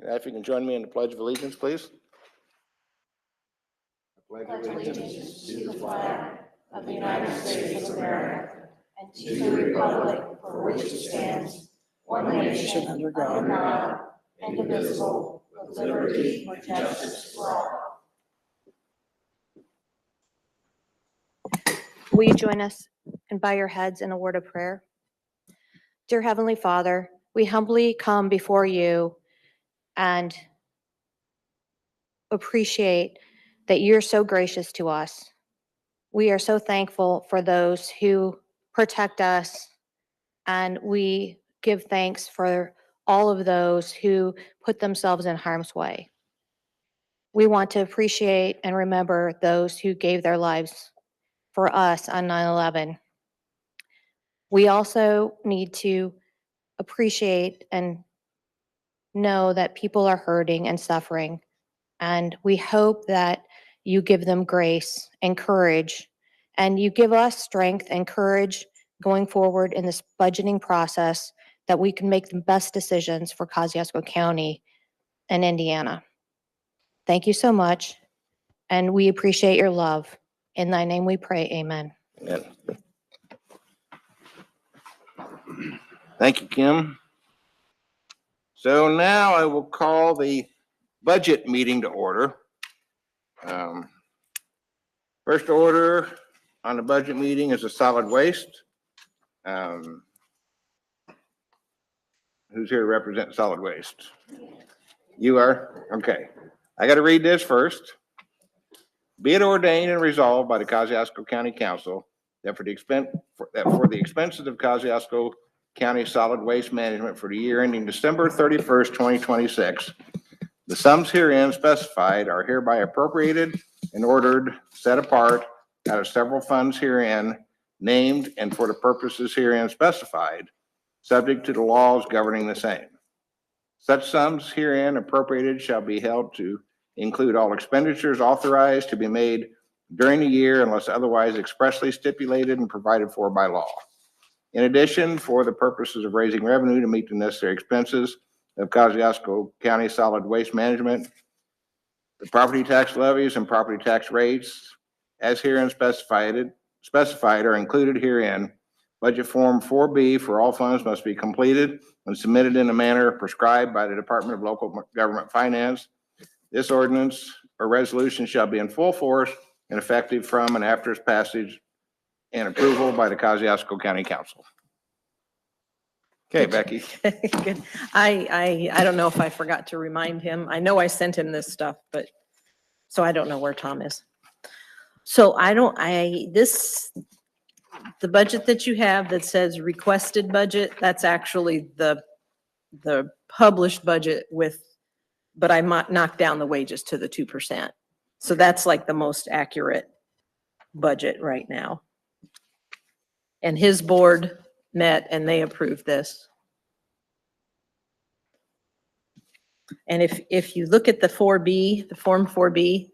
If you can join me in the Pledge of Allegiance, please. Pledge allegiance to the flag of the United States of America and to the republic for which it stands, one nation under God, indivisible, with liberty and justice for all. Will you join us and bow your heads in a word of prayer? Dear Heavenly Father, we humbly come before you and appreciate that you're so gracious to us. We are so thankful for those who protect us, and we give thanks for all of those who put themselves in harm's way. We want to appreciate and remember those who gave their lives for us on 9/11. We also need to appreciate and know that people are hurting and suffering, and we hope that you give them grace and courage, and you give us strength and courage going forward in this budgeting process, that we can make the best decisions for Kosciuszko County and Indiana. Thank you so much, and we appreciate your love. In thy name we pray, amen. Amen. Thank you, Kim. So now I will call the budget meeting to order. First order on the budget meeting is a solid waste. Who's here to represent solid waste? You are? Okay. I got to read this first. Be it ordained and resolved by the Kosciuszko County Council that for the expenses of Kosciuszko County Solid Waste Management for the year ending December 31st, 2026, the sums herein specified are hereby appropriated and ordered set apart out of several funds herein named and for the purposes herein specified, subject to the laws governing the same. Such sums herein appropriated shall be held to include all expenditures authorized to be made during the year unless otherwise expressly stipulated and provided for by law. In addition, for the purposes of raising revenue to meet the necessary expenses of Kosciuszko County Solid Waste Management, the property tax levies and property tax rates as herein specified are included herein. Budget Form 4B for all funds must be completed and submitted in a manner prescribed by the Department of Local Government Finance. This ordinance or resolution shall be in full force and effective from and after its passage and approval by the Kosciuszko County Council. Okay, Becky. Good. I don't know if I forgot to remind him. I know I sent him this stuff, but, so I don't know where Tom is. So the budget that you have that says requested budget, that's actually the published budget but I knocked down the wages to the 2%. So that's like the most accurate budget right now. And his board met and they approved this. And if you look at the 4B, the Form 4B,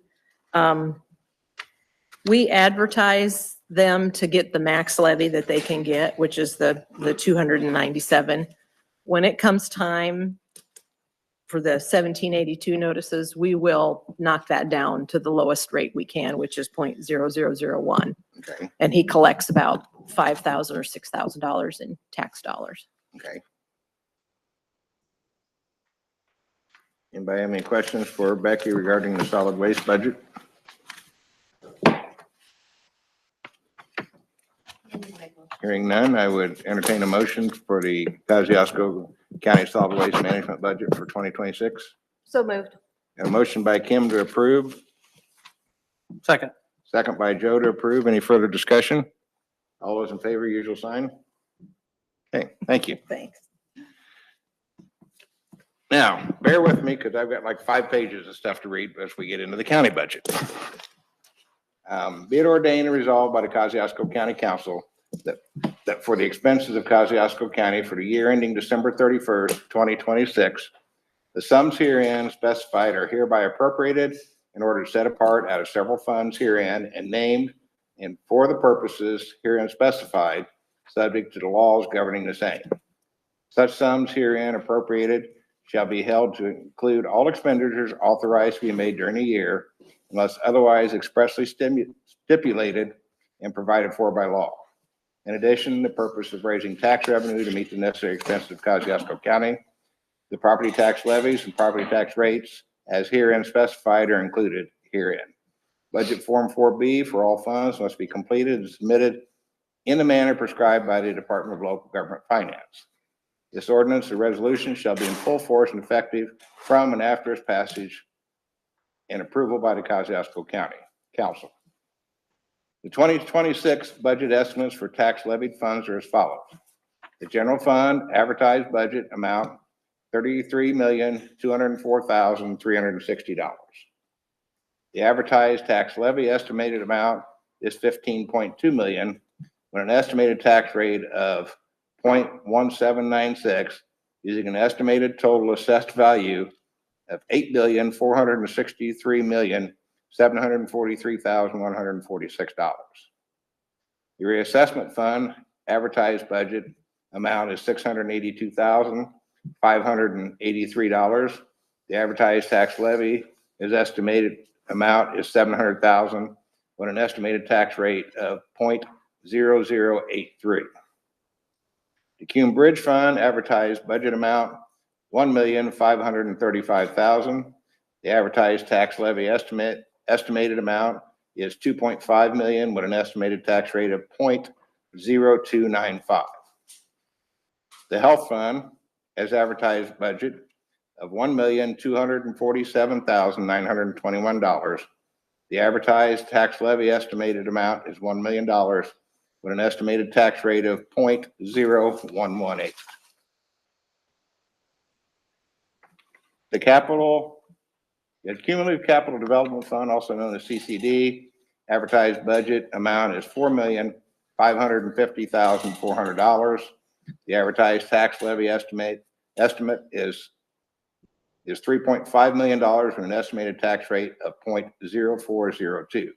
we advertise them to get the max levy that they can get, which is the 297. When it comes time for the 1782 notices, we will knock that down to the lowest rate we can, which is 0.0001. Okay. And he collects about $5,000 or $6,000 in tax dollars. Okay. Anybody have any questions for Becky regarding the solid waste budget? Hearing none, I would entertain a motion for the Kosciuszko County Solid Waste Management budget for 2026. So moved. A motion by Kim to approve. Second. Second by Joe to approve. Any further discussion? All those in favor, usual sign. Okay, thank you. Thanks. Now, bear with me because I've got like 5 pages of stuff to read as we get into the county budget. Be it ordained and resolved by the Kosciuszko County Council that for the expenses of Kosciuszko County for the year ending December 31st, 2026, the sums herein specified are hereby appropriated in order to set apart out of several funds herein and named and for the purposes herein specified, subject to the laws governing the same. Such sums herein appropriated shall be held to include all expenditures authorized to be made during the year unless otherwise expressly stipulated and provided for by law. In addition, the purpose of raising tax revenue to meet the necessary expenses of Kosciuszko County, the property tax levies and property tax rates as herein specified are included herein. Budget Form 4B for all funds must be completed and submitted in the manner prescribed by the Department of Local Government Finance. This ordinance or resolution shall be in full force and effective from and after its passage and approval by the Kosciuszko County Council. The 2026 budget estimates for tax levied funds are as follows. The general fund advertised budget amount, $33,204,360. The advertised tax levy estimated amount is $15.2 million, with an estimated tax rate of 0.1796, using an estimated total assessed value of $8,463,743,146. The reassessment fund advertised budget amount is $682,583. The advertised tax levy is estimated amount is $700,000 with an estimated tax rate of 0.0083. The Cume Bridge Fund advertised budget amount $1,535,000. The advertised tax levy estimated amount is $2.5 million with an estimated tax rate of 0.0295. The Health Fund has advertised budget of $1,247,921. The advertised tax levy estimated amount is $1 million with an estimated tax rate of 0.0118. The Cumulative Capital Development Fund, also known as CCD, advertised budget amount is $4,550,400. The advertised tax levy estimate is $3.5 million with an estimated tax rate of 0.0402.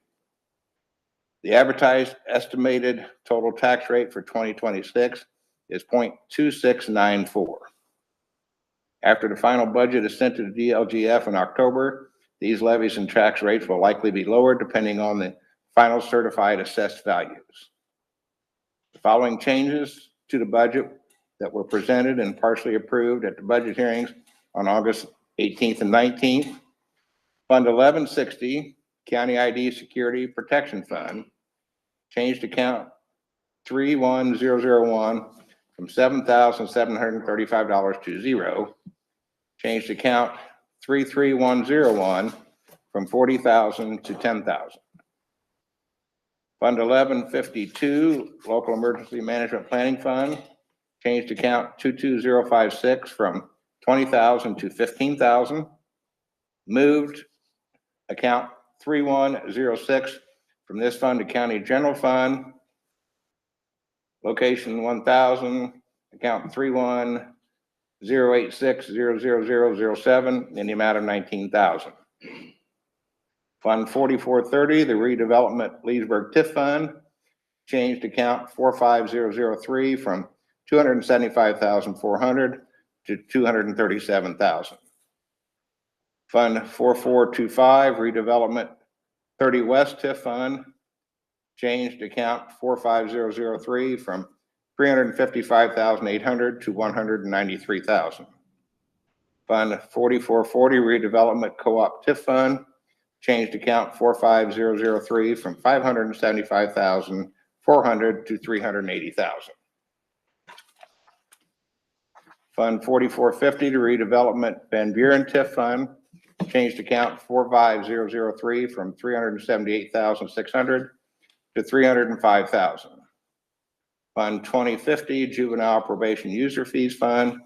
The advertised estimated total tax rate for 2026 is 0.2694. After the final budget is sent to the DLGF in October, these levies and tax rates will likely be lowered depending on the final certified assessed values. The following changes to the budget that were presented and partially approved at the budget hearings on August 18th and 19th. Fund 1160, County ID Security Protection Fund, changed account 31001 from $7,735 to zero. Changed account 33101 from $40,000 to $10,000. Fund 1152, Local Emergency Management Planning Fund, changed account 22056 from $20,000 to $15,000. Moved account 3106 from this fund to County General Fund, location 1000, account 310860007 in the amount of $19,000. Fund 4430, the Redevelopment Leesburg TIF Fund, changed account 45003 from $275,400 to $237,000. Fund 4425, Redevelopment 30 West TIF Fund, changed account 45003 from $355,800 to $193,000. Fund 4440, Redevelopment Co-op TIF Fund, changed account 45003 from $575,400 to $380,000. Fund 4450 to Redevelopment Van Buren TIF Fund, changed account 45003 from $378,600 to $305,000. Fund 2050 Juvenile Probation User Fees Fund,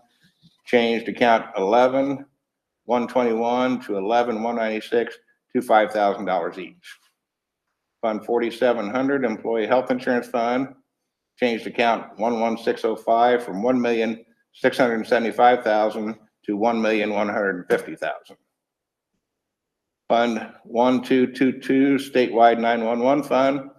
changed account 11121 to 11196 to $5,000 each. Fund 4700 Employee Health Insurance Fund, changed account 11605 from $1,675,000 to $1,150,000. Fund 1222 Statewide 911 Fund,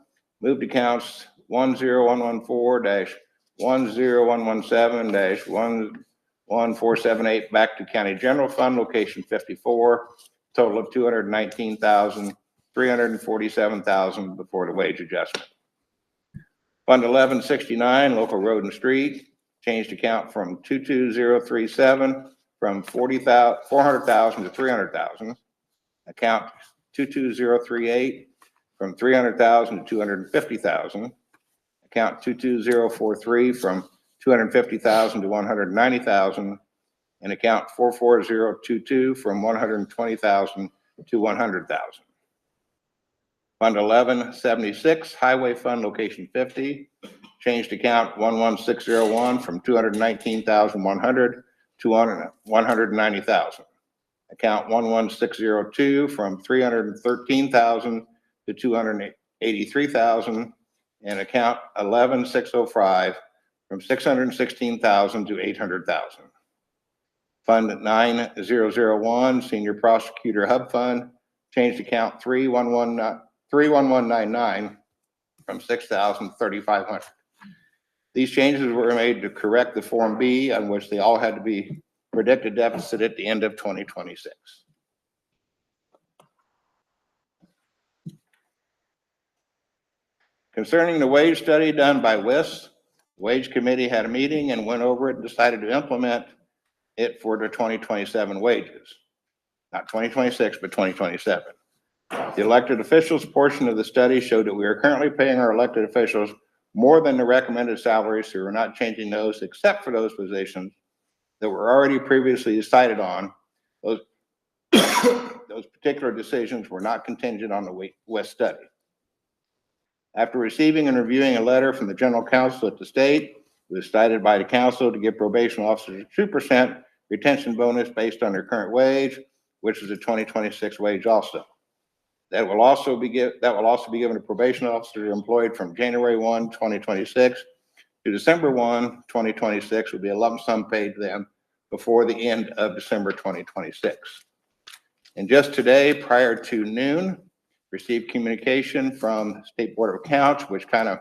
moved accounts 10114-10117-10118 1478 back to county general fund, location 54, total of $219,347,000 before the wage adjustment. Fund 1169, local road and street, changed account from 22037 from 400,000 to 300,000. Account 22038 from 300,000 to 250,000. Account 22043 from 250,000 to 190,000. And account 44022 from 120,000 to 100,000. Fund 1176, highway fund, location 50, changed account 11601 from 219,100 to 190,000. Account 11602 from 313,000 to 283,000, and account 11605 from 616,000 to 800,000. Fund 9001, senior prosecutor hub fund, changed account 31199 from 6,000 to 3,500. These changes were made to correct the Form B, on which they all had to be predicted deficit at the end of 2026. Concerning the wage study done by WIS, the Wage Committee had a meeting and went over it and decided to implement it for the 2027 wages. Not 2026, but 2027. The elected officials portion of the study showed that we are currently paying our elected officials more than the recommended salaries, so we're not changing those except for those positions that were already previously decided on. Those, those particular decisions were not contingent on the WIS study. After receiving and reviewing a letter from the general counsel at the state, it was decided by the council to give probation officers a 2% retention bonus based on their current wage, which is a 2026 wage also. That will also be given to probation officers employed from January 1, 2026 to December 1, 2026 will be a lump sum paid to them before the end of December 2026. And just today, prior to noon, received communication from State Board of Accounts, which kind of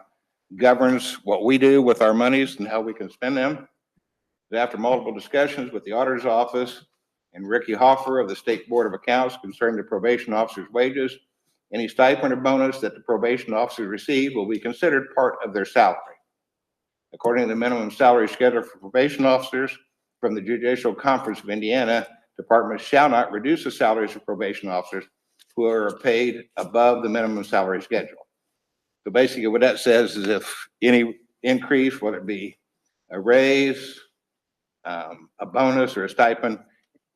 governs what we do with our monies and how we can spend them. After multiple discussions with the auditor's office and Ricky Hoffer of the State Board of Accounts concerning the probation officer's wages, any stipend or bonus that the probation officers receive will be considered part of their salary. According to the minimum salary schedule for probation officers from the Judicial Conference of Indiana, departments shall not reduce the salaries of probation officers who are paid above the minimum salary schedule. So basically what that says is if any increase, whether it be a raise, a bonus or a stipend,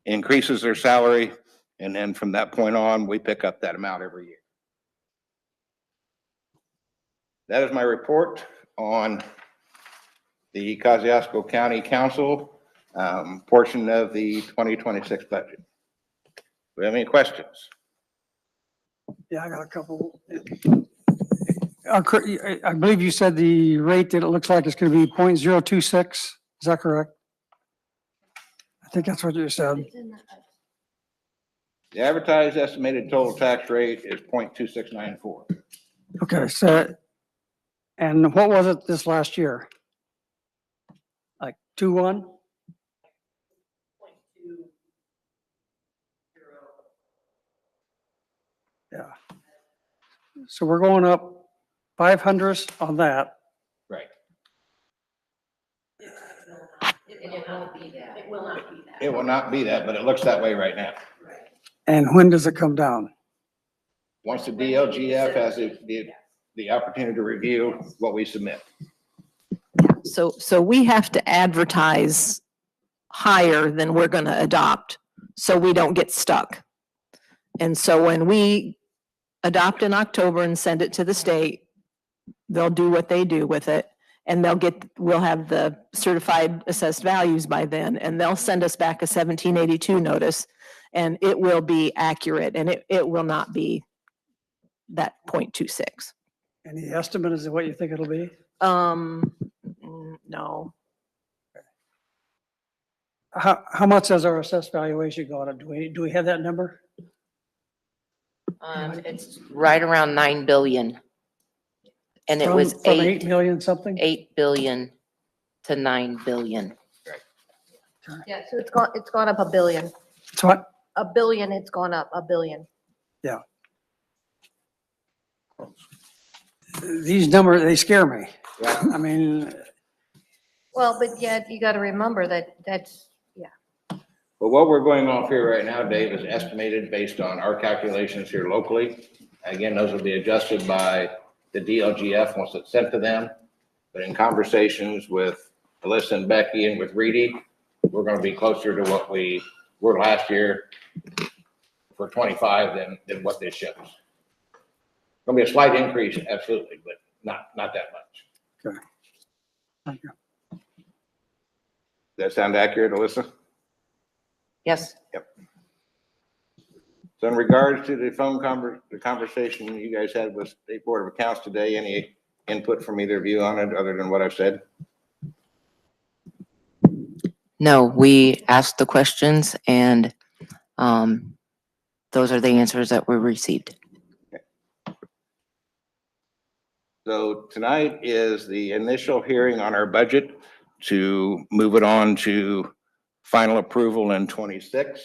increases their salary, and then from that point on, we pick up that amount every year. That is my report on the Kosciuszko County Council portion of the 2026 budget. Do we have any questions? Yeah, I got a couple. I believe you said the rate that it looks like it's going to be 0.026. Is that correct? I think that's what you said. The advertised estimated total tax rate is 0.2694. Okay, so, and what was it this last year? Like 2.1? Yeah. So we're going up 500 on that. Right. It will not be that. It will not be that. It will not be that, but it looks that way right now. And when does it come down? Once the DLGF has the opportunity to review what we submit. So we have to advertise higher than we're going to adopt, so we don't get stuck. And so when we adopt in October and send it to the state, they'll do what they do with it, and we'll have the certified assessed values by then, and they'll send us back a 1782 notice, and it will be accurate, and it will not be that 0.26. Any estimate as to what you think it'll be? No. How much does our assessed valuation go up? Do we have that number? It's right around 9 billion. And it was From 8 million something? 8 billion to 9 billion. Yeah, so it's gone up $1 billion. So what? $1 billion, it's gone up $1 billion. These numbers, they scare me. Yeah. I mean, Well, but yet you got to remember that that's, But what we're going off here right now, Dave, is estimated based on our calculations here locally. Again, those will be adjusted by the DLGF once it's sent to them. But in conversations with Alyssa and Becky and with Reedy, we're gonna be closer to what we were last year for 25 than what this shows. Gonna be a slight increase, absolutely, but not that much. thank you. Does that sound accurate, Alyssa? Yes. So in regards to the conversation you guys had with State Board of Accounts today, any input from either of you on it other than what I've said? No, we asked the questions and those are the answers that we received. So tonight is the initial hearing on our budget to move it on to final approval in 26.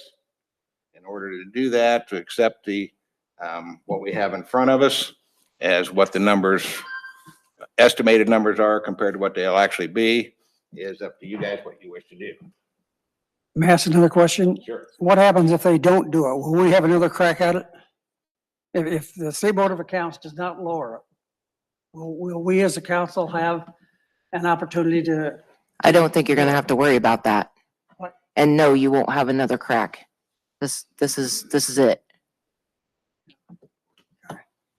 In order to do that, to accept the, what we have in front of us as what the numbers, estimated numbers are compared to what they'll actually be, is up to you guys what you wish to do. May I ask another question? Sure. What happens if they don't do it? Will we have another crack at it? If the State Board of Accounts does not lower it, will we as a council have an opportunity to, I don't think you're gonna have to worry about that. What? And no, you won't have another crack. This is it.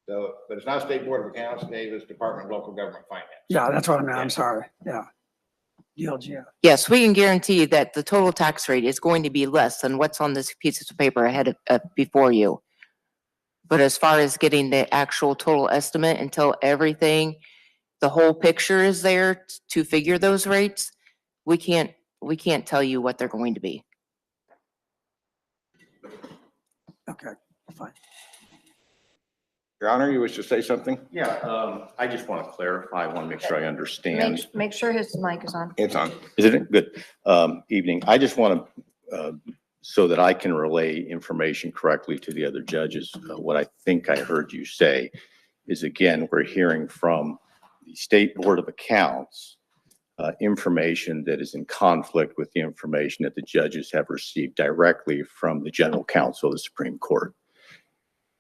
So, but it's not State Board of Accounts, Dave, it's Department of Local Government Finance. yeah, that's what I meant, I'm sorry, yeah. DLGF. Yes, we can guarantee that the total tax rate is going to be less than what's on this piece of paper ahead of, before you. But as far as getting the actual total estimate until everything, the whole picture is there to figure those rates, we can't tell you what they're going to be. Okay, fine. Your Honor, you wish to say something? Yeah, I just want to clarify, I want to make sure I understand. make sure his mic is on. It's on. Is it good? Evening. I just want to, so that I can relay information correctly to the other judges, what I think I heard you say is, again, we're hearing from the State Board of Accounts, information that is in conflict with the information that the judges have received directly from the General Counsel of the Supreme Court.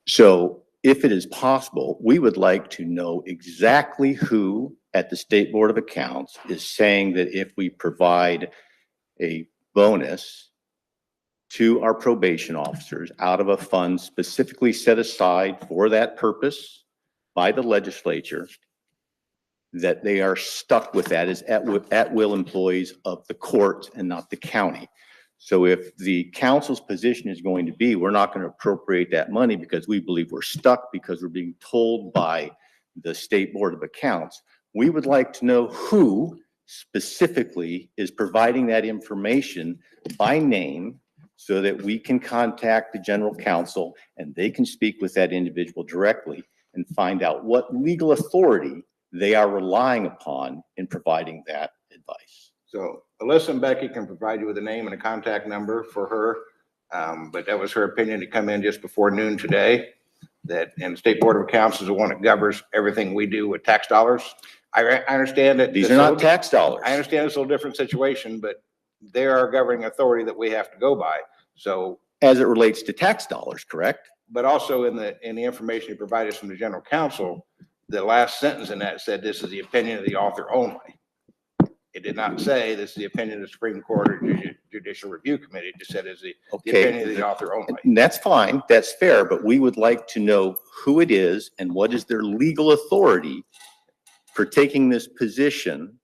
So if it is possible, we would like to know exactly who at the State Board of Accounts is saying that if we provide a bonus to our probation officers out of a fund specifically set aside for that purpose by the legislature, that they are stuck with that as at-will employees of the court and not the county. So if the council's position is going to be, we're not going to appropriate that money because we believe we're stuck because we're being told by the State Board of Accounts, we would like to know who specifically is providing that information by name so that we can contact the General Counsel and they can speak with that individual directly and find out what legal authority they are relying upon in providing that advice. So Alyssa and Becky can provide you with a name and a contact number for her. But that was her opinion to come in just before noon today. That, and the State Board of Accounts is the one that governs everything we do with tax dollars. I understand that. These are not tax dollars. I understand it's a little different situation, but they are a governing authority that we have to go by. So, As it relates to tax dollars, correct? but also in the information you provided from the General Counsel, the last sentence in that said, this is the opinion of the author only. It did not say this is the opinion of the Supreme Court or Judicial Review Committee. It just said is the opinion of the author only. And that's fine, that's fair, but we would like to know who it is and what is their legal authority for taking this position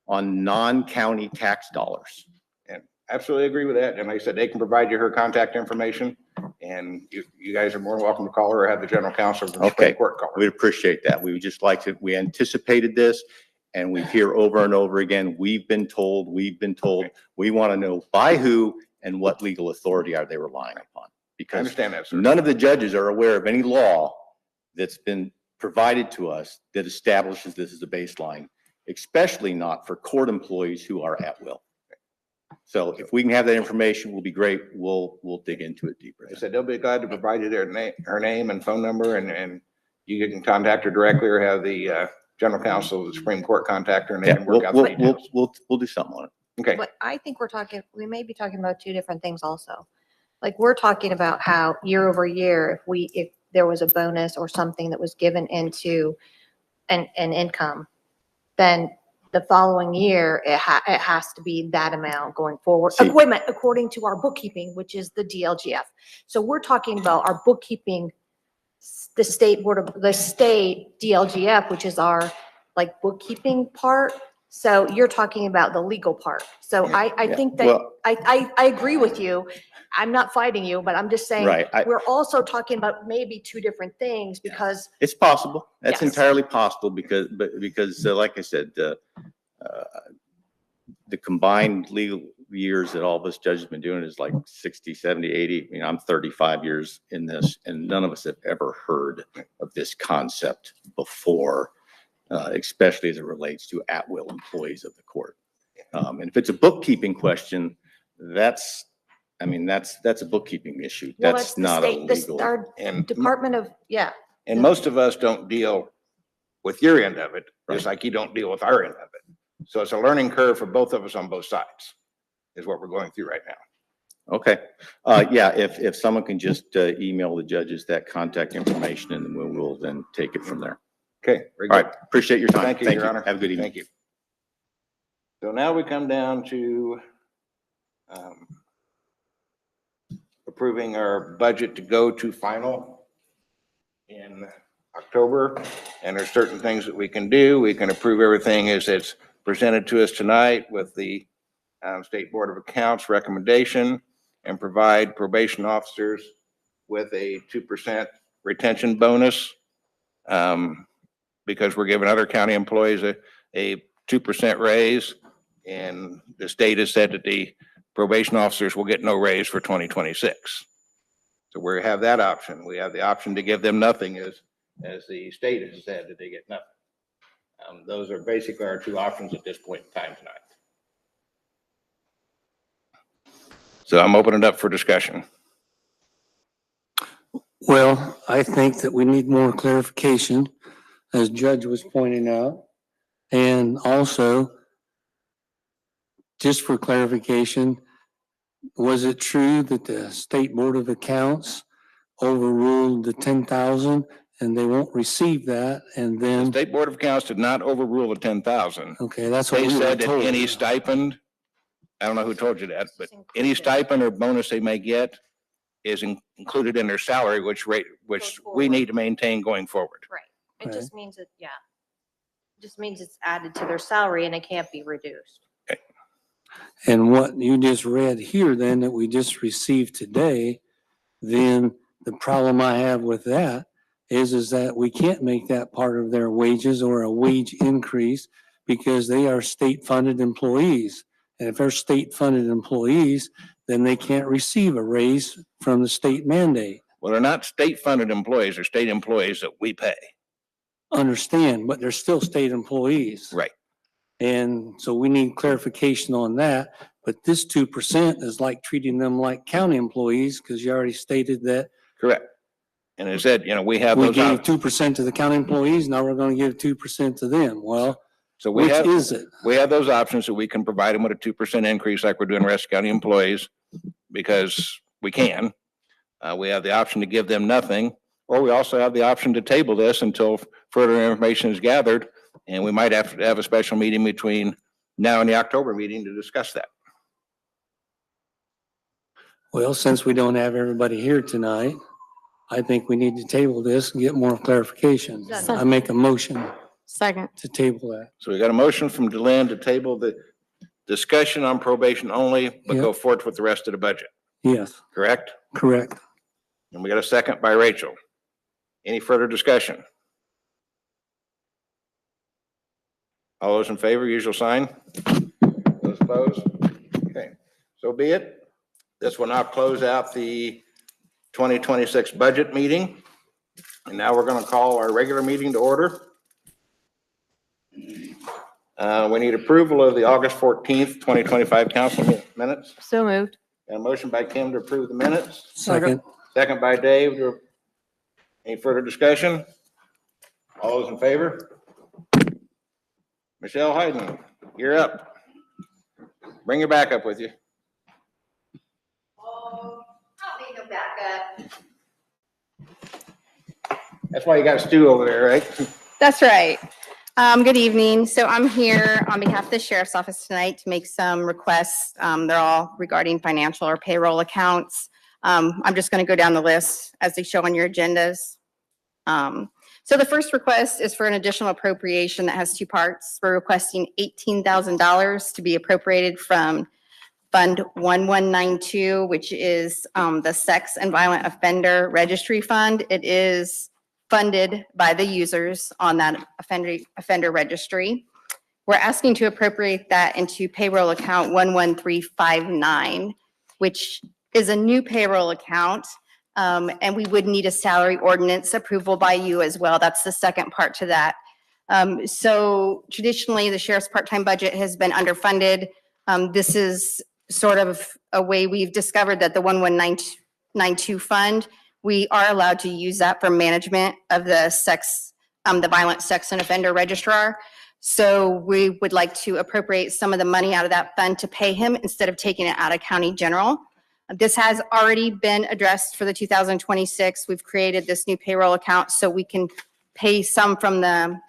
on non-county tax dollars. And absolutely agree with that. And like I said, they can provide you her contact information, and you guys are more than welcome to call her or have the General Counsel from the Supreme Okay. Court call her. We'd appreciate that. We would just like to, we anticipated this and we hear over and over again, we've been told, Okay. we want to know by who and what legal authority are they relying upon? I Because understand that, sir. none of the judges are aware of any law that's been provided to us that establishes this as a baseline, especially not for court employees who are at will. So if we can have that information, will be great. We'll dig into it deeper. I said they'll be glad to provide you her name and phone number, and you can contact her directly or have the general counsel of the Supreme Court contact her and they Yeah, can work out the details. we'll do something on it. Okay, But I think we may be talking about two different things also. Like, we're talking about how year over year, if there was a bonus or something that was given into an income, then the following year, it has to be that amount going forward. See- Wait a minute, according to our bookkeeping, which is the DLGF. So we're talking about our bookkeeping, the state DLGF, which is our like bookkeeping part. So you're talking about the legal part. So I Yeah, think that, well- I agree with you. I'm not fighting you, but I'm just saying, Right. we're also talking about maybe two different things because It's possible. That's Yes. entirely possible because, like I said, the combined legal years that all of us judges have been doing is like 60, 70, 80. I mean, I'm 35 years in this and none of us have ever heard of this concept before, especially as it relates to at-will employees of the court. And if it's a bookkeeping question, that's a bookkeeping issue. well, That's the not a state, legal. our and, Department of, yeah. and most of us don't deal with your end of it, just Right. like you don't deal with our end of it. So it's a learning curve for both of us on both sides, is what we're going through right now. Okay, yeah, if someone can just email the judges that contact information and then we'll then take it from there. Okay, very All good. right, appreciate your time. Thank you, Your Honor. Have a good evening. Thank you. So now we come down to approving our budget to go to final in October. And there's certain things that we can do. We can approve everything as it's presented to us tonight with the State Board of Accounts recommendation and provide probation officers with a 2% retention bonus. Because we're giving other county employees a 2% raise. And the state has said that the probation officers will get no raise for 2026. So we have that option. We have the option to give them nothing as the state has said that they get nothing. Those are basically our two options at this point in time tonight. So I'm opening it up for discussion. Well, I think that we need more clarification, as Judge was pointing out. And also, just for clarification, was it true that the State Board of Accounts overruled the 10,000 and they won't receive that? And The then, State Board of Accounts did not overrule the 10,000. okay, that's what They we were said that told. any stipend, I don't know who told you that, but any stipend or bonus they may get is included in their salary, which we forward. need to maintain going forward. Right. It Okay. just means that, yeah. Just means it's added to their salary and it can't be reduced. And what you just read here then that we just received today, then the problem I have with that is that we can't make that part of their wages or a wage increase because they are state-funded employees. And if they're state-funded employees, then they can't receive a raise from the state mandate. Well, they're not state-funded employees, they're state employees that we pay. Understand, but they're still state employees. Right. And so we need clarification on that. But this 2% is like treating them like county employees because you already stated that Correct. And it said, we have we those gave options. 2% to the county employees, now we're gonna give 2% to them. Well, So we which have, is it? we have those options that we can provide them with a 2% increase like we're doing the rest of county employees because we can. We have the option to give them nothing, or we also have the option to table this until further information is gathered. And we might have to have a special meeting between now and the October meeting to discuss that. Well, since we don't have everybody here tonight, I think we need to table this and get more clarification. I make a motion Second. to table that. So we got a motion from Delenn to table the discussion on probation only, but go forth with the rest of the budget, Yes, correct? correct. And we got a second by Rachel. Any further discussion? All those in favor, usual sign. Those opposed? Okay, so be it. This will now close out the 2026 budget meeting. And now we're going to call our regular meeting to order. We need approval of the August 14th, 2025 council minutes. So moved. Got a motion by Kim to approve the minutes, Second. second by Dave. Any further discussion? All those in favor? Michelle Hayden, you're up. Bring your backup with you. Oh, I don't need no backup. That's why you got a stew over there, right? That's right. Good evening. So I'm here on behalf of the sheriff's office tonight to make some requests. They're all regarding financial or payroll accounts. I'm just going to go down the list as they show on your agendas. So the first request is for an additional appropriation that has two parts. We're requesting $18,000 to be appropriated from Fund 1192, which is the Sex and Violent Offender Registry Fund. It is funded by the users on that offender registry. We're asking to appropriate that into payroll account 11359, which is a new payroll account. And we would need a salary ordinance approval by you as well. That's the second part to that. So traditionally, the sheriff's part-time budget has been underfunded. This is sort of a way we've discovered that the 11992 fund, we are allowed to use that for management of the violent sex and offender registrar. So we would like to appropriate some of the money out of that fund to pay him instead of taking it out of county general. This has already been addressed for the 2026. We've created this new payroll account so we can pay some from the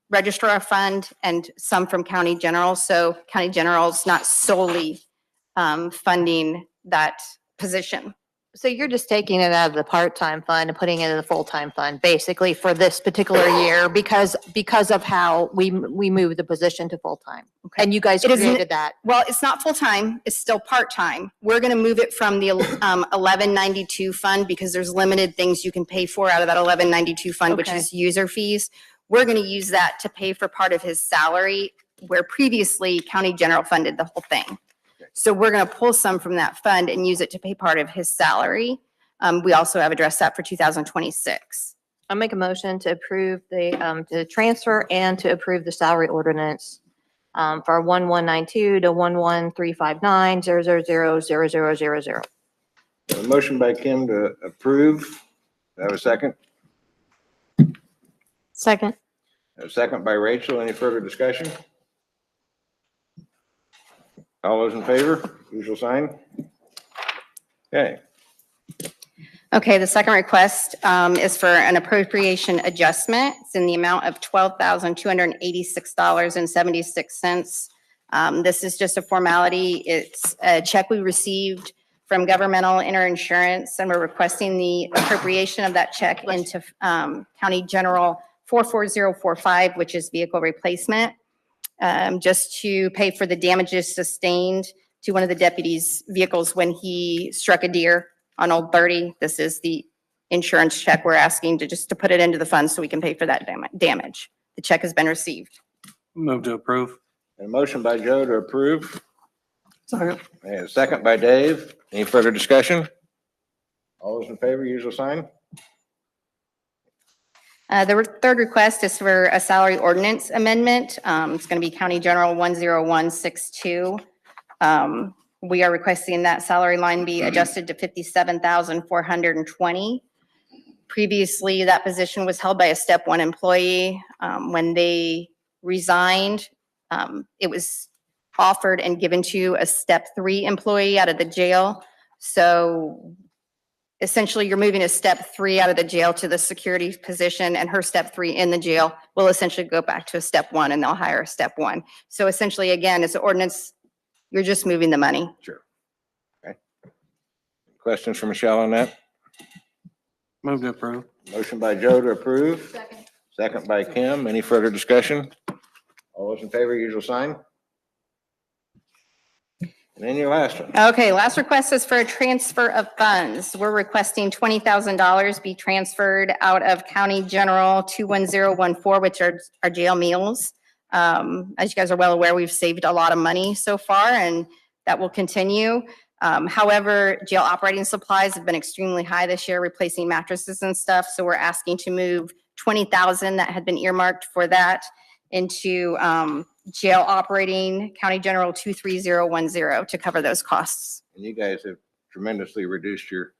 registrar fund and some from county general. So county general's not solely funding that position. So you're just taking it out of the part-time fund and putting it in the full-time fund, basically for this particular year because of how we moved the position to full-time. Okay. And you guys It isn't- created that. Well, it's not full-time, it's still part-time. We're gonna move it from the 1192 fund because there's limited things you can pay for out of that 1192 fund, which Okay. is user fees. We're gonna use that to pay for part of his salary, where previously county general funded the whole thing. So we're gonna pull some from that fund and use it to pay part of his salary. We also have addressed that for 2026. I'll make a motion to approve the transfer and to approve the salary ordinance for 1192 to 11359 0000000. A motion by Kim to approve. Do I have a second? Second. A second by Rachel. Any further discussion? All those in favor, usual sign. Okay, Okay, the second request is for an appropriation adjustment. It's in the amount of $12,286.76. This is just a formality. It's a check we received from Governmental Insurance, and we're requesting the appropriation of that check into County General 44045, which is vehicle replacement, just to pay for the damages sustained to one of the deputies' vehicles when he struck a deer on Old 30. This is the insurance check we're asking to put it into the fund so we can pay for that damage. The check has been received. Move to approve. a motion by Joe to approve, Second. and a second by Dave. Any further discussion? All those in favor, usual sign. The third request is for a salary ordinance amendment. It's going to be County General 10162. We are requesting that salary line be adjusted to 57,420. Previously, that position was held by a step one employee. When they resigned, it was offered and given to a step three employee out of the jail. So essentially, you're moving a step three out of the jail to the security position, and her step three in the jail will essentially go back to a step one, and they'll hire a step one. So essentially, again, it's an ordinance, you're just moving the money. Sure. Okay. Questions for Michelle on that? Move to approve. Motion by Joe to approve. Second by Kim. Any further discussion? All those in favor, usual sign. And then your last one. Okay, last request is for a transfer of funds. We're requesting $20,000 be transferred out of County General 21014, which are our jail meals. As you guys are well aware, we've saved a lot of money so far, and that will continue. However, jail operating supplies have been extremely high this year, replacing mattresses and stuff. So we're asking to move $20,000 that had been earmarked for that into jail operating County General 23010 to cover those costs. And you guys have tremendously reduced your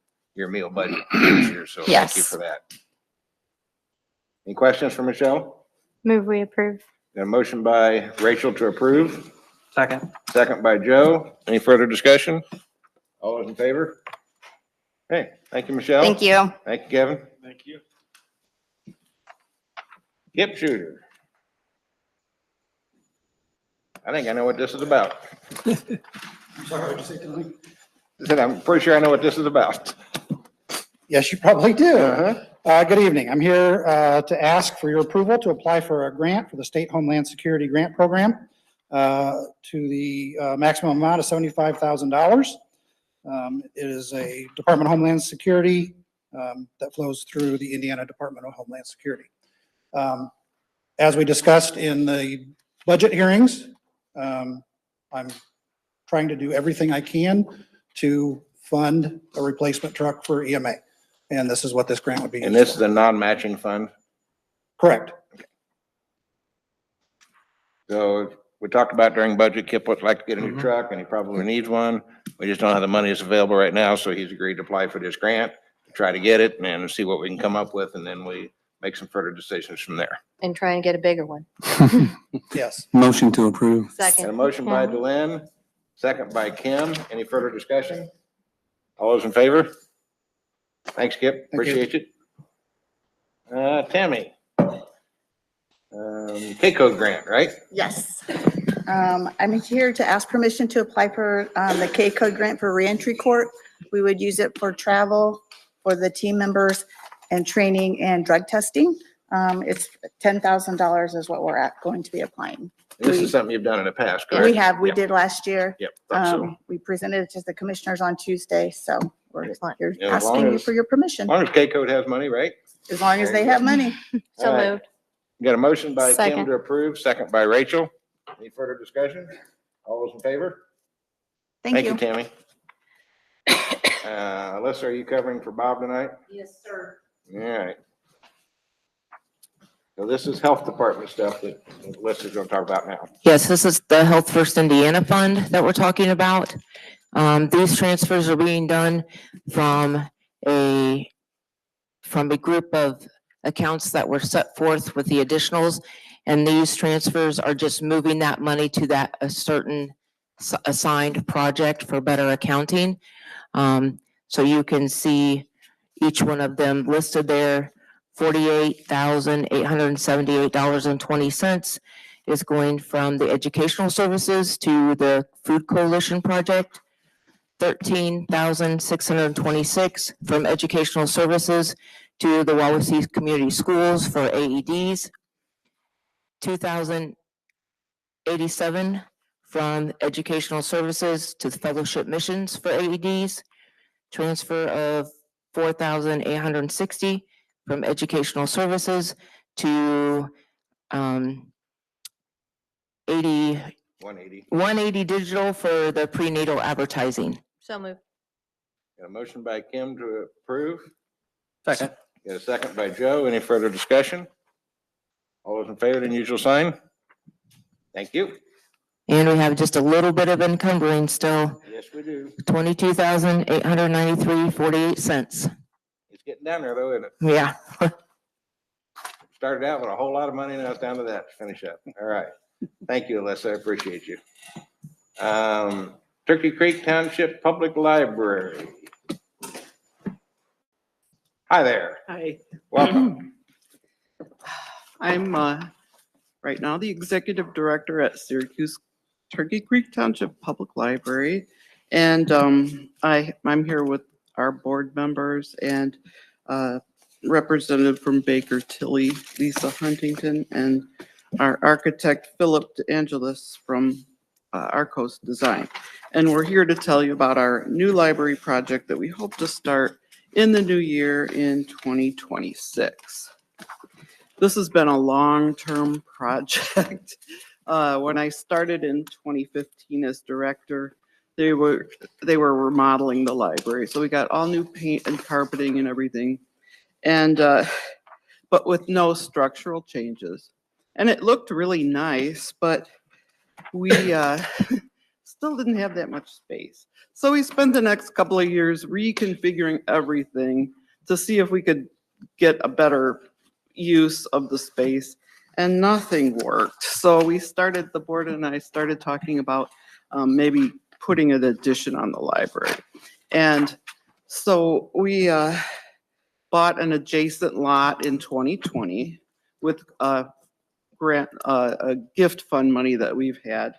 meal budget this year, so thank you Yes. for that. Any questions for Michelle? Move we approve. Got a motion by Rachel to approve, Second. second by Joe. Any further discussion? All those in favor? Hey, thank you, Michelle. Thank you. Thank you, Kevin. Thank you. Hip shooter. I think I know what this is about. Sorry, what'd you say, Tony? I said, I'm pretty sure I know what this is about. Yes, you probably do. Uh-huh. Good evening. I'm here to ask for your approval to apply for a grant for the State Homeland Security Grant Program to the maximum amount of $75,000. It is a Department of Homeland Security that flows through the Indiana Department of Homeland Security. As we discussed in the budget hearings, I'm trying to do everything I can to fund a replacement truck for EMA. And this is what this grant would be. And used this is for. a non-matching fund. Correct. So we talked about during budget, Kip would like to get a new truck and he probably needs one. We just don't have the money that's available right now, so he's agreed to apply for this grant, to try to get it and see what we can come up with, and then we make some further decisions from there. And try and get a bigger one. Yes. Motion to approve. Got a Second. motion by Delenn, second by Kim. Any further discussion? All those in favor? Thanks, Kip. Thank you. Appreciate you. Tammy. K-code grant, right? Yes. I'm here to ask permission to apply for the K-code grant for reentry court. We would use it for travel for the team members and training and drug testing. It's $10,000 is what we're going to be applying. This is something you've done in the past, correct? We Yep. did last year. Yep, thought so. We presented it to the commissioners on Tuesday, so we're Excellent. here Yeah, as long asking you as- for your As permission, long as K-code has money, right? as long as they have money. So All right. moved. Got a motion by Kim Second. to approve, second by Rachel. Any further discussion? All those in favor? Thank you. Tammy. Alyssa, are you covering for Bob tonight? Yes, sir. All right. So this is health department stuff that Alyssa's gonna talk about now. Yes, this is the Health First Indiana Fund that we're talking about. These transfers are being done from a group of accounts that were set forth with the additionals. And these transfers are just moving that money to that a certain assigned project for better accounting. So you can see each one of them listed there. $48,878.20 is going from the educational services to the Food Coalition Project. $13,626 from educational services to the Wawasee Community Schools for AEDs. $2,087 from educational services to the Fellowship Missions for AEDs. Transfer of $4,860 from educational services to 180. 180 digital for the prenatal advertising. So moved. Got a motion by Kim to approve. Second. Got a second by Joe. Any further discussion? All those in favor, the usual sign? Thank you. And we have just a little bit of encumbering still, Yes, we do. $22,893.48. It's getting down there though, isn't it? Yeah. Started out with a whole lot of money, now it's down to that to finish up. All right. Thank you, Alyssa. I appreciate you. Turkey Creek Township Public Library. Hi there. Hi, Welcome. I'm right now the executive director at Syracuse Turkey Creek Township Public Library. And I'm here with our board members and representative from Baker Tilly, Lisa Huntington, and our architect Philip DeAngelis from Arcos Design. And we're here to tell you about our new library project that we hope to start in the new year in 2026. This has been a long-term project. When I started in 2015 as director, they were remodeling the library. So we got all new paint and carpeting and everything. And, but with no structural changes. And it looked really nice, but we still didn't have that much space. So we spent the next couple of years reconfiguring everything to see if we could get a better use of the space, and nothing worked. So the board and I started talking about maybe putting an addition on the library. And so we bought an adjacent lot in 2020 with a gift fund money that we've had.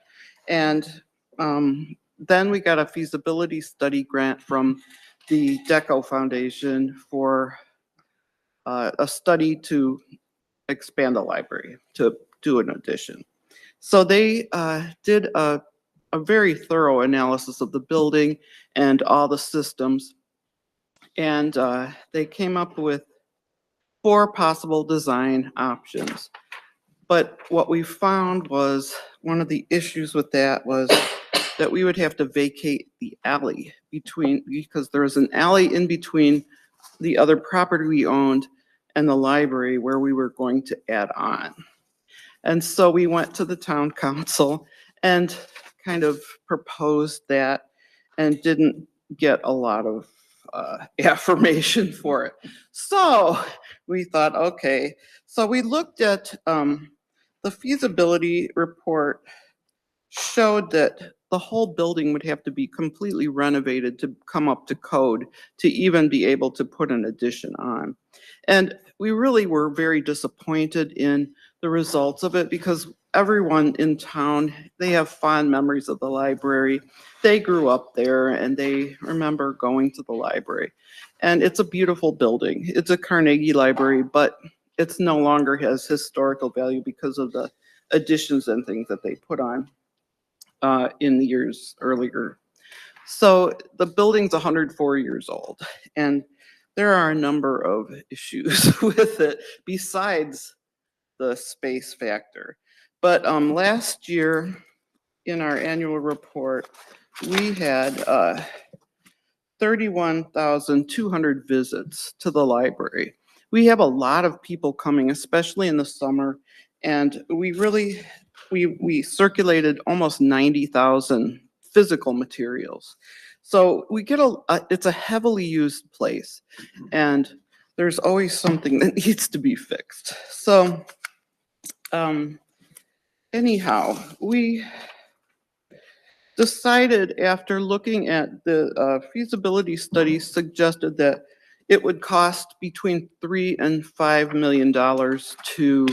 And then we got a feasibility study grant from the DECO Foundation for a study to expand the library, to do an addition. So they did a very thorough analysis of the building and all the systems. And they came up with 4 possible design options. But what we found was, one of the issues with that was that we would have to vacate the alley because there was an alley in between the other property we owned and the library where we were going to add on. And so we went to the town council and kind of proposed that and didn't get a lot of affirmation for it. So we thought, okay, so we looked at the feasibility report showed that the whole building would have to be completely renovated to come up to code to even be able to put an addition on. And we really were very disappointed in the results of it because everyone in town, they have fond memories of the library. They grew up there and they remember going to the library. And it's a beautiful building. It's a Carnegie Library, but it's no longer has historical value because of the additions and things that they put on in the years earlier. So the building's 104 years old, and there are a number of issues with it besides the space factor. But last year in our annual report, we had 31,200 visits to the library. We have a lot of people coming, especially in the summer, and we circulated almost 90,000 physical materials. So we get it's a heavily used place, and there's always something that needs to be fixed. So anyhow, we decided after looking at the feasibility study suggested that it would cost between $3 and $5 million to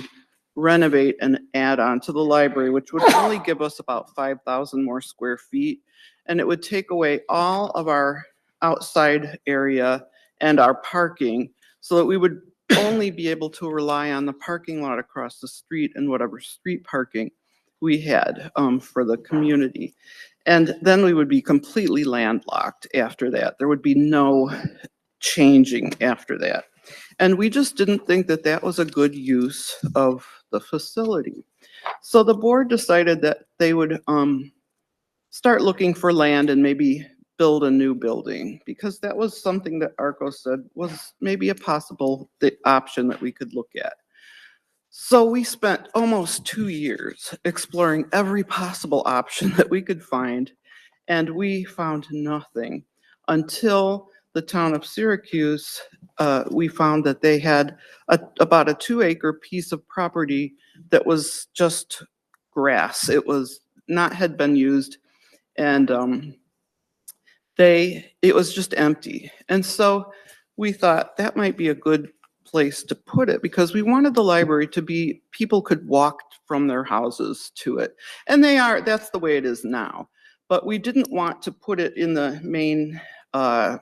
renovate and add on to the library, which would only give us about 5,000 more square feet. And it would take away all of our outside area and our parking so that we would only be able to rely on the parking lot across the street and whatever street parking we had for the community. And then we would be completely landlocked after that. There would be no changing after that. And we just didn't think that that was a good use of the facility. So the board decided that they would start looking for land and maybe build a new building, because that was something that ARCO said was maybe a possible option that we could look at. So we spent almost 2 years exploring every possible option that we could find, and we found nothing until the town of Syracuse, we found that they had about a 2-acre piece of property that was just grass. It had been used, and it was just empty. And so we thought that might be a good place to put it, because we wanted the library to be, people could walk from their houses to it. And that's the way it is now. But we didn't want to put it in the main, the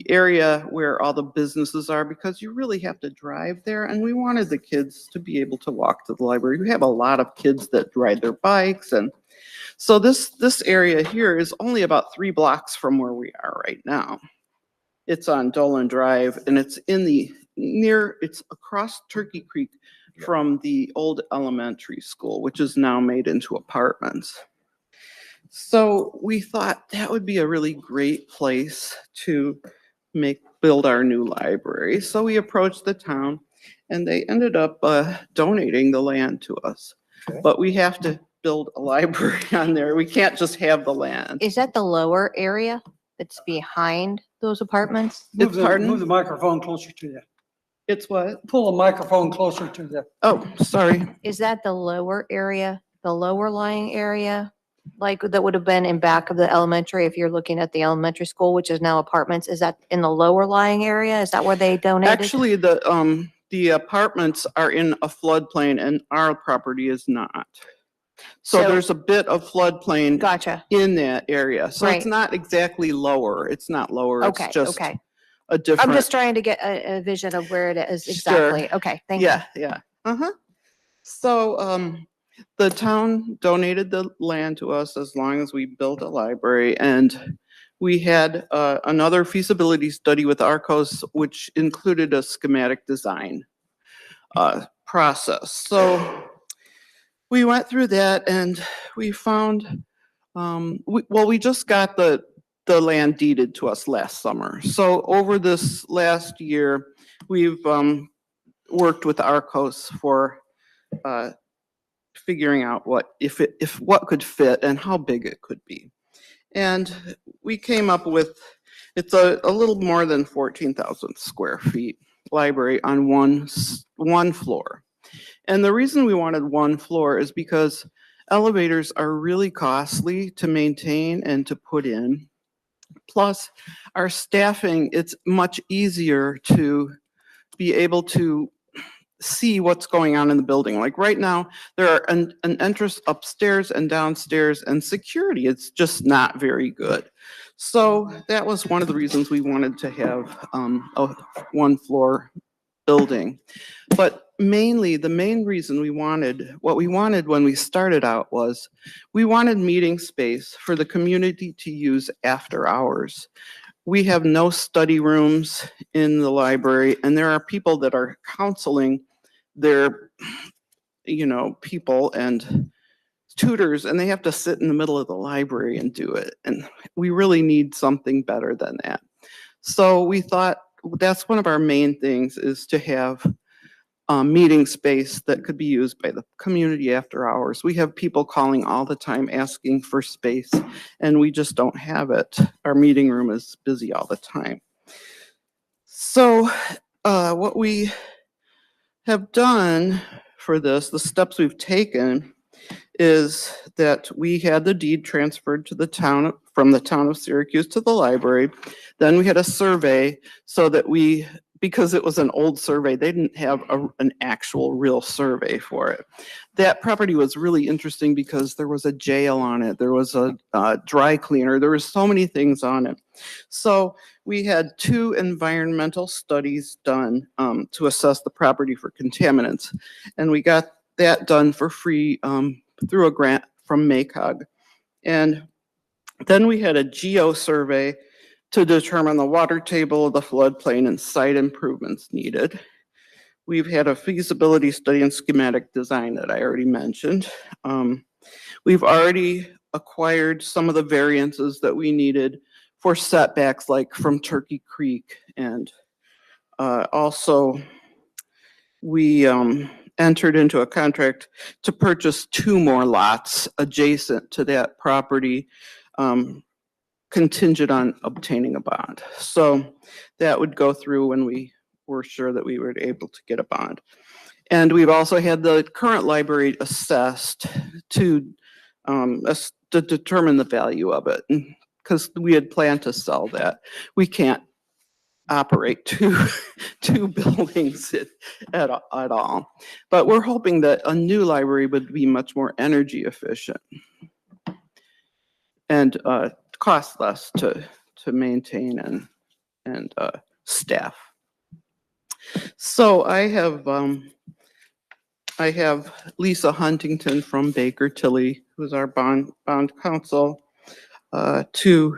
area where all the businesses are, because you really have to drive there. And we wanted the kids to be able to walk to the library. We have a lot of kids that ride their bikes. And so this area here is only about 3 blocks from where we are right now. It's on Dolan Drive, and it's it's across Turkey Creek from the old elementary school, which is now made into apartments. So we thought that would be a really great place to build our new library. So we approached the town, and they ended up donating the land to us. Okay. But we have to build a library on there. We can't just have the land. Is that the lower area that's behind those apartments? It's pardon? Move the microphone closer to you. It's what? Pull the microphone closer to the. Oh, sorry. Is that the lower area, the lower lying area? Like that would have been in back of the elementary, if you're looking at the elementary school, which is now apartments, is that in the lower lying area? Is that where they donated? Actually, the apartments are in a floodplain and our property is not. So So- there's a bit of floodplain Gotcha. in that area. So Right. it's not exactly lower. It's not lower. Okay, It's just okay. a different. I'm just trying to get a vision of where it is Sure. exactly. Okay, thank you. Yeah. Uh-huh. So, the town donated the land to us as long as we built a library, and we had another feasibility study with Arcos, which included a schematic design process. So we went through that and we found, we just got the land deeded to us last summer. So over this last year, we've worked with Arcos for figuring out what could fit and how big it could be. And we came up with, it's a little more than 14,000 square feet library on one floor. And the reason we wanted one floor is because elevators are really costly to maintain and to put in. Plus, our staffing, it's much easier to be able to see what's going on in the building. Like right now, there are an entrance upstairs and downstairs, and security, it's just not very good. So that was one of the reasons we wanted to have a one floor building. But mainly, the main reason what we wanted when we started out was we wanted meeting space for the community to use after hours. We have no study rooms in the library, and there are people that are counseling their, people and tutors, and they have to sit in the middle of the library and do it. And we really need something better than that. So we thought that's one of our main things, is to have meeting space that could be used by the community after hours. We have people calling all the time asking for space, and we just don't have it. Our meeting room is busy all the time. So what we have done for this, the steps we've taken, is that we had the deed transferred to the town, from the town of Syracuse to the library. Then we had a survey so that because it was an old survey, they didn't have an actual real survey for it. That property was really interesting because there was a jail on it. There was a dry cleaner. There were so many things on it. So we had 2 environmental studies done to assess the property for contaminants. And we got that done for free through a grant from MACOG. And then we had a geo survey to determine the water table of the floodplain and site improvements needed. We've had a feasibility study and schematic design that I already mentioned. We've already acquired some of the variances that we needed for setbacks, like from Turkey Creek. And also we entered into a contract to purchase 2 more lots adjacent to that property, contingent on obtaining a bond. So that would go through when we were sure that we were able to get a bond. And we've also had the current library assessed to determine the value of it, because we had planned to sell that. We can't operate two buildings at all. But we're hoping that a new library would be much more energy efficient and cost less to maintain and staff. So I have Lisa Huntington from Baker Tilly, who's our bond counsel, to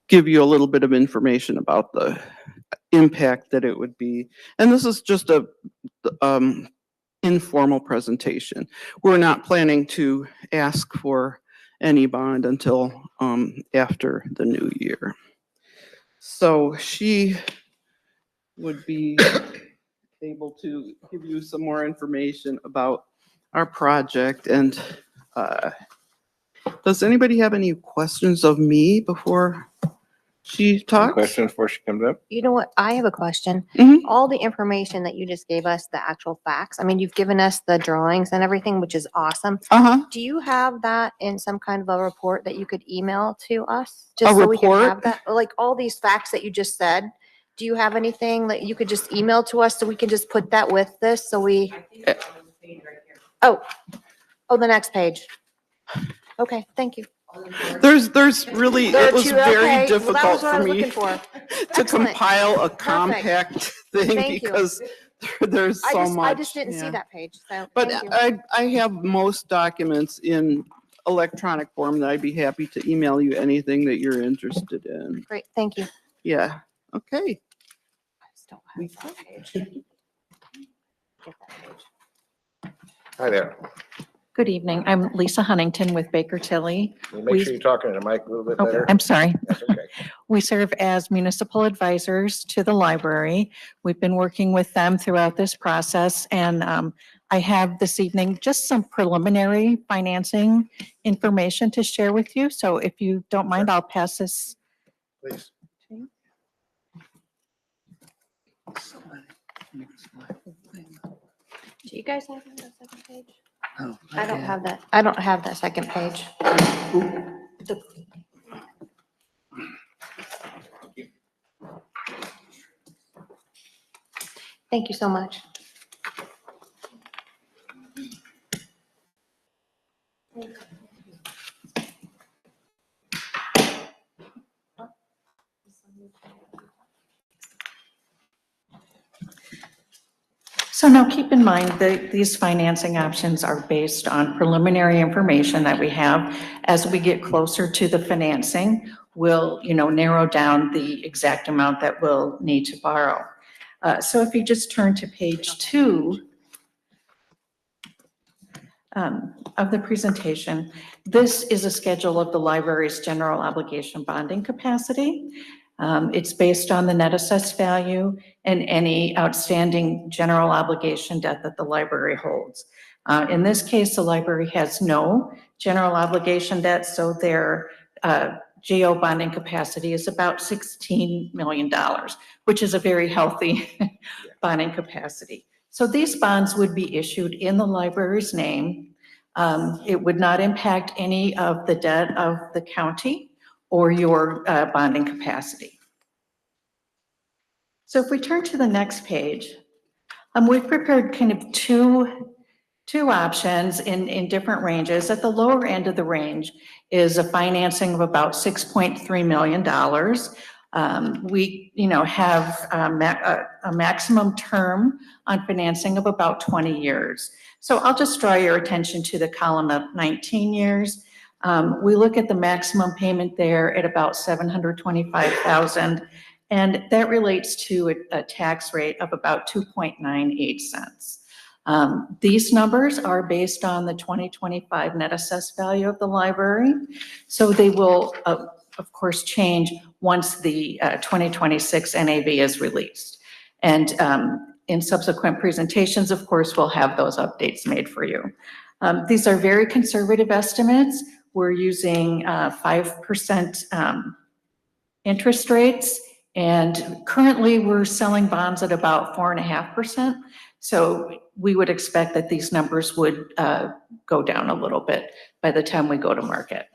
give you a little bit of information about the impact that it would be. And this is just a informal presentation. We're not planning to ask for any bond until after the new year. So she would be able to give you some more information about our project. And does anybody have any questions of me before she talks? Questions before she comes up? You know what? I have a question. Mhm. All the information that you just gave us, the actual facts, I mean, you've given us the drawings and everything, which is awesome. Uh-huh. Do you have that in some kind of a report that you could email to us? A Just so we can report? have that, like all these facts that you just said. Do you have anything that you could just email to us so we can just put that with this so we? Oh, the next page. Okay, thank you. There's really, There it are was two- very okay, well, that difficult was what I for was me looking for. to Excellent. compile a compact thing Thank you. because there's so much. I just didn't see yeah. that page, so But thank you. I have most documents in electronic form that I'd be happy to email you anything that you're interested in. Great, thank you. Yeah, okay. I just don't have that page. Get that page. Hi there. Good evening. I'm Lisa Huntington with Baker Tilly. Can you make sure you're talking to the mic a little bit Oh, better? I'm sorry. That's okay. We serve as municipal advisors to the library. We've been working with them throughout this process, and I have this evening just some preliminary financing information to share with you. So if you don't mind, I'll pass this. Please. Do you guys have that second page? Oh, I don't have that. I don't have that second page. The- Thank you so much. So now keep in mind that these financing options are based on preliminary information that we have. As we get closer to the financing, we'll, narrow down the exact amount that we'll need to borrow. So if you just turn to page 2 of the presentation, this is a schedule of the library's general obligation bonding capacity. It's based on the net assessed value and any outstanding general obligation debt that the library holds. In this case, the library has no general obligation debt, so their GO bonding capacity is about $16 million, which is a very healthy bonding capacity. So these bonds would be issued in the library's name. It would not impact any of the debt of the county or your bonding capacity. So if we turn to the next page, we've prepared kind of two options in different ranges. At the lower end of the range is a financing of about $6.3 million. We, have a maximum term on financing of about 20 years. So I'll just draw your attention to the column of 19 years. We look at the maximum payment there at about $725,000, and that relates to a tax rate of about 2.98 cents. These numbers are based on the 2025 net assessed value of the library, so they will, of course, change once the 2026 NAV is released. And in subsequent presentations, of course, we'll have those updates made for you. These are very conservative estimates. We're using 5% interest rates, and currently we're selling bonds at about 4.5%. So we would expect that these numbers would go down a little bit by the time we go to market.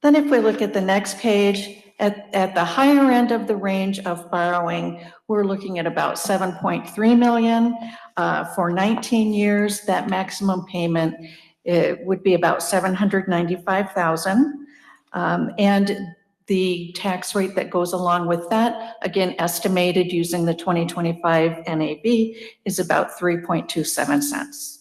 Then if we look at the next page, at the higher end of the range of borrowing, we're looking at about $7.3 million for 19 years. That maximum payment would be about $795,000. And the tax rate that goes along with that, again, estimated using the 2025 NAV, is about 3.27 cents.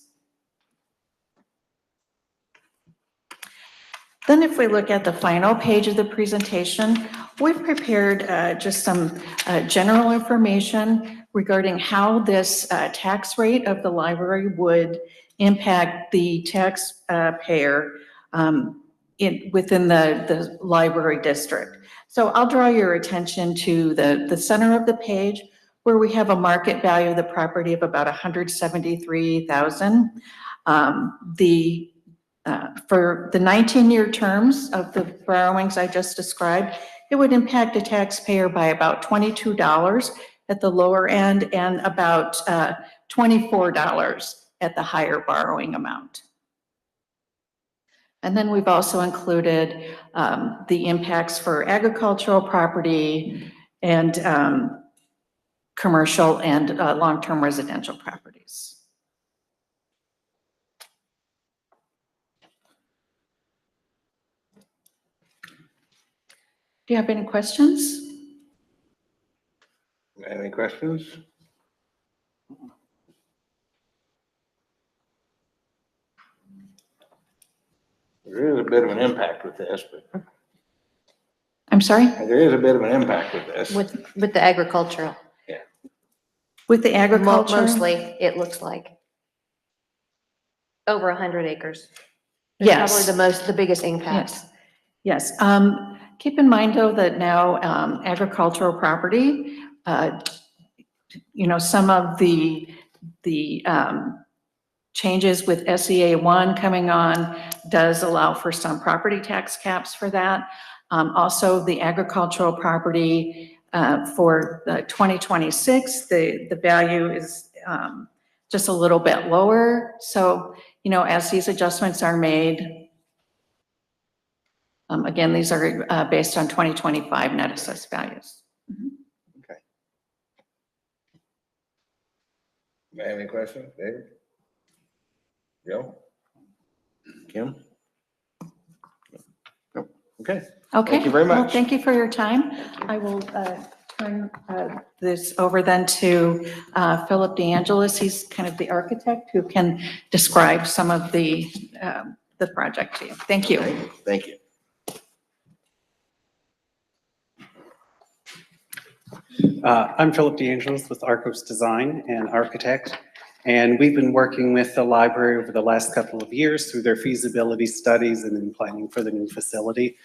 Then if we look at the final page of the presentation, we've prepared just some general information regarding how this tax rate of the library would impact the taxpayer within the library district. So I'll draw your attention to the center of the page where we have a market value of the property of about 173,000. For the 19-year terms of the borrowings I just described, it would impact a taxpayer by about $22 at the lower end and about $24 at the higher borrowing amount. And then we've also included the impacts for agricultural property and commercial and long-term residential properties. Do you have any questions? Any questions? There is a bit of an impact with this, but I'm sorry? there is a bit of an impact with this. With the agricultural, With the agriculture? mostly, it looks like. Over 100 acres. It's Yes. Probably the biggest impact. Yes. Keep in mind, though, that now agricultural property, some of the changes with SEA 1 coming on does allow for some property tax caps for that. Also, the agricultural property for 2026, the value is just a little bit lower. So, as these adjustments are made, again, these are based on 2025 net assessed values. Okay. Any questions, David? Joe? Kim? No. Okay. Okay. Thank you very Well, much. thank you for your time. I will turn this over then to Philip DeAngelis. He's kind of the architect who can describe some of the project to you. Thank you. Thank you. I'm Philip DeAngelis with Arcos Design and Architect, and we've been working with the library over the last couple of years through their feasibility studies and then planning for the new facility.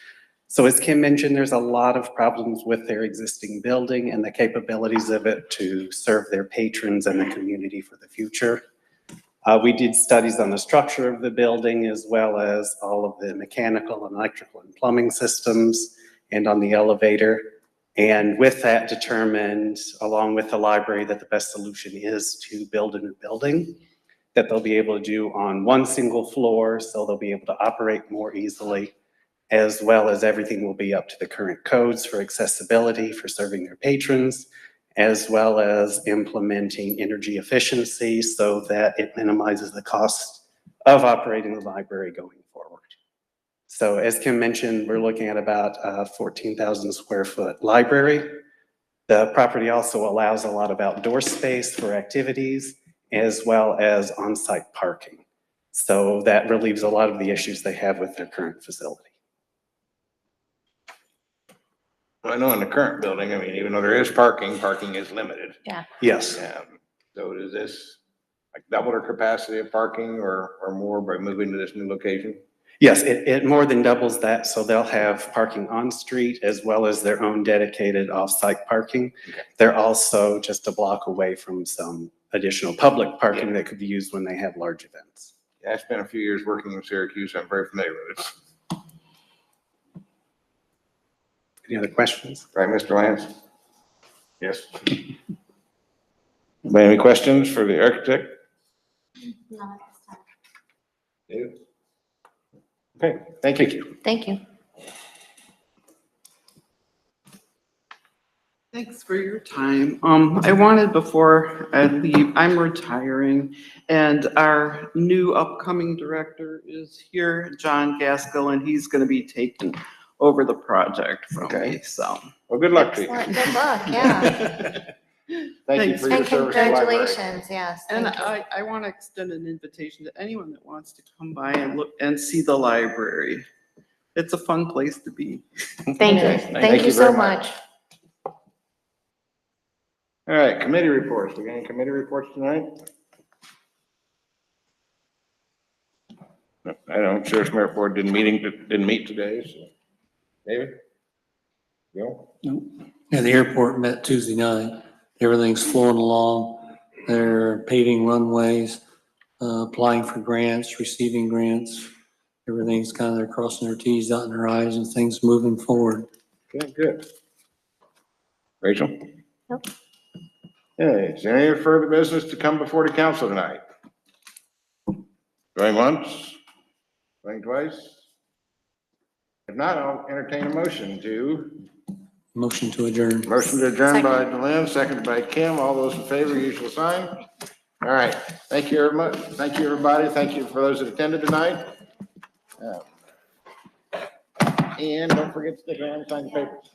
So as Kim mentioned, there's a lot of problems with their existing building and the capabilities of it to serve their patrons and the community for the future. We did studies on the structure of the building as well as all of the mechanical and electrical and plumbing systems and on the elevator. And with that determined, along with the library, that the best solution is to build a new building that they'll be able to do on one single floor, so they'll be able to operate more easily, as well as everything will be up to the current codes for accessibility for serving their patrons, as well as implementing energy efficiency so that it minimizes the cost of operating the library going forward. So as Kim mentioned, we're looking at about a 14,000 square foot library. The property also allows a lot of outdoor space for activities as well as on-site parking. So that relieves a lot of the issues they have with their current facility. I know in the current building, I mean, even though there is parking, parking is limited. Yeah. Yes. So is this like double their capacity of parking or more by moving to this new location? Yes, it more than doubles that. So they'll have parking on street as well as their own dedicated off-site parking. Okay. They're also just a block away from some additional public parking that could be used when they have large events. Yeah, I spent a few years working in Syracuse. I'm very familiar with it. Any other questions? Right, Mr. Lance? Yes. Any questions for the architect? Not at this time. David? Okay, thank you. Thank you. Thanks for your time. I wanted, before I leave, I'm retiring, and our new upcoming director is here, John Gaskell, and he's gonna be taking over the project from me, so. Well, good luck to you. Excellent. Good luck, yeah. Thank you Thanks. for your And service to the library. congratulations, yes. And thank you. I want to extend an invitation to anyone that wants to come by and look and see the library. It's a fun place to be. Thank you. Thank you so very much. All right, committee reports. We got any committee reports tonight? No, I don't, Sheriff's Merit Board didn't meet today, so. David? Bill? Yeah, the airport met Tuesday night, everything's flowing along. They're paving runways, applying for grants, receiving grants. Everything's kind of, they're crossing their Ts, dotting their Is, and things moving forward. Okay, good. Rachel? Nope. Okay, is there any further business to come before the council tonight? Going once? Going twice? If not, I'll entertain a motion to. Motion to adjourn. Motion to adjourn by Lynn, seconded by Kim. All those in favor, usual sign. All right. Thank you very much. Thank you, everybody. Thank you for those that attended tonight. And don't forget to stick around and sign the papers.